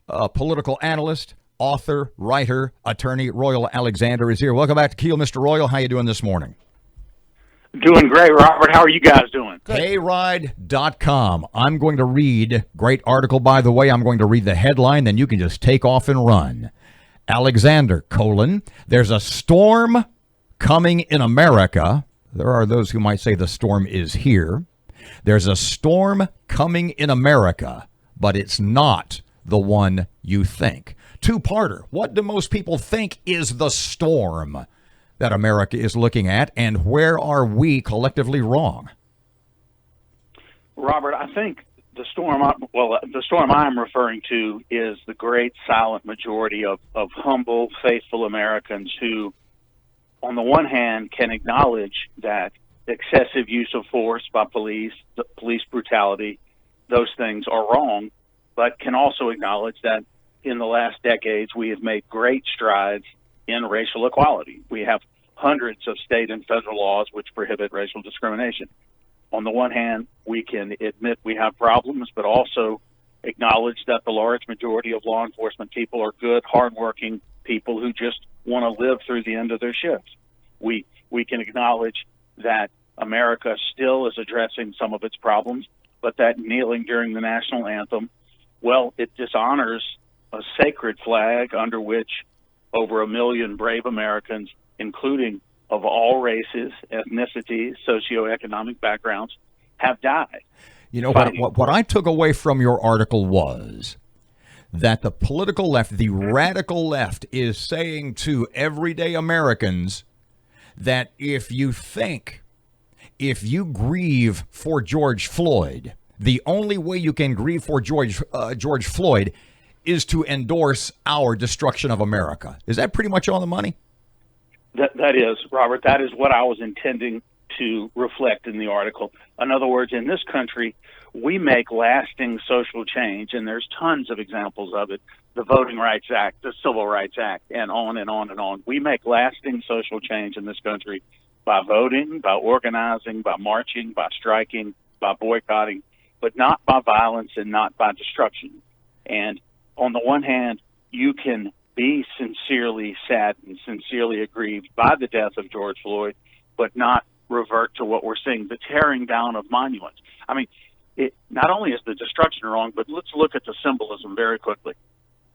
political analyst, author, writer, attorney. Royal Alexander is here. Welcome back to Keel, Mr. Royal. How you doing this morning? Doing great, Robert. How are you guys doing? Hayride.com. I'm going to read, great article, by the way. I'm going to read the headline, then you can just take off and run. Alexander, there's a storm coming in America. There are those who might say the storm is here. There's a storm coming in America, but it's not the one you think. Two-parter. What do most people think is the storm that America is looking at, and where are we collectively wrong? Robert, I think the storm I'm referring to is the great silent majority of humble, faithful Americans who, on the one hand, can acknowledge that excessive use of force by police, police brutality, those things are wrong, but can also acknowledge that in the last decades we have made great strides in racial equality. We have hundreds of state and federal laws which prohibit racial discrimination. On the one hand, we can admit we have problems, but also acknowledge that the large majority of law enforcement people are good, hardworking people who just want to live through the end of their shifts. We can acknowledge that America still is addressing some of its problems, but that kneeling during the national anthem, well, it dishonors a sacred flag under which over 1 million brave Americans, including of all races, ethnicities, socioeconomic backgrounds, have died. You know, what I took away from your article was that the political left, the radical left, is saying to everyday Americans that if you grieve for George Floyd, the only way you can grieve for George Floyd is to endorse our destruction of America. Is that pretty much on the money? That is, Robert. That is what I was intending to reflect in the article. In other words, in this country, we make lasting social change, and there's tons of examples of it. The Voting Rights Act, the Civil Rights Act, and on and on and on. We make lasting social change in this country by voting, by organizing, by marching, by striking, by boycotting, but not by violence and not by destruction. And on the one hand, you can be sincerely saddened, sincerely aggrieved by the death of George Floyd, but not revert to what we're seeing, the tearing down of monuments. I mean, it not only is the destruction wrong, but let's look at the symbolism very quickly.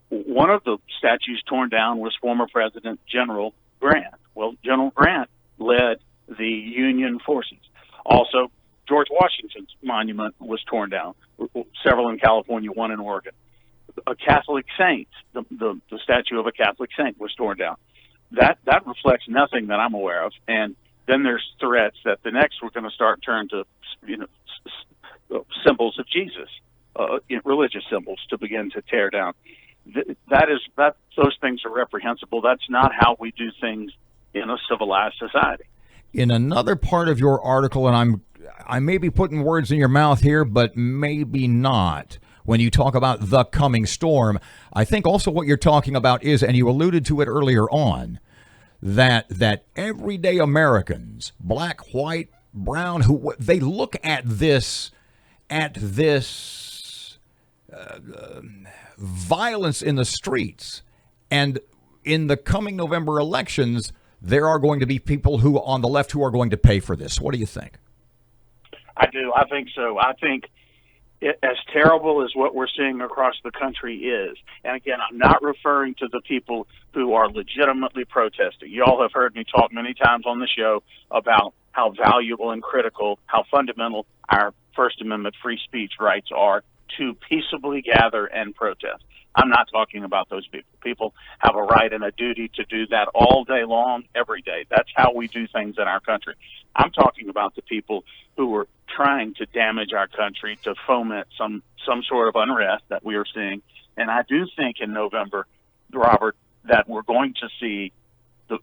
One of the statues torn down was former President General Grant. Well, General Grant led the Union forces. Also, George Washington's monument was torn down, several in California, one in Oregon. A Catholic saint, the statue of a Catholic saint was torn down. That reflects nothing that I'm aware of. And then there's threats that the next we're going to start turn to symbols of Jesus, religious symbols, to begin to tear down. Those things are reprehensible. That's not how we do things in a civilized society. In another part of your article, and I may be putting words in your mouth here, but maybe not. When you talk about the coming storm, I think also what you're talking about is, and you alluded to it earlier on, that everyday Americans, black, white, brown, who they look at this violence in the streets, and in the coming November elections, there are going to be people who on the left who are going to pay for this. What do you think? I do. I think so. I think as terrible as what we're seeing across the country is, and again, I'm not referring to the people who are legitimately protesting. You all have heard me talk many times on the show about how valuable and critical, how fundamental our First Amendment free speech rights are to peaceably gather and protest. I'm not talking about those people. People have a right and a duty to do that all day long, every day. That's how we do things in our country. I'm talking about the people who are trying to damage our country, to foment some sort of unrest that we are seeing. And I do think in November, Robert, that we're going to see the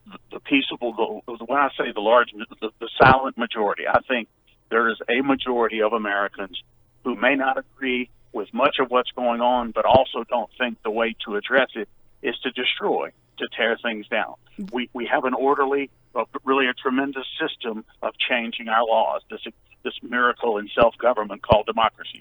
peaceable, when I say the silent majority, I think there is a majority of Americans who may not agree with much of what's going on, but also don't think the way to address it is to destroy, to tear things down. We have an orderly, really a tremendous system of changing our laws, this miracle in self-government called democracy.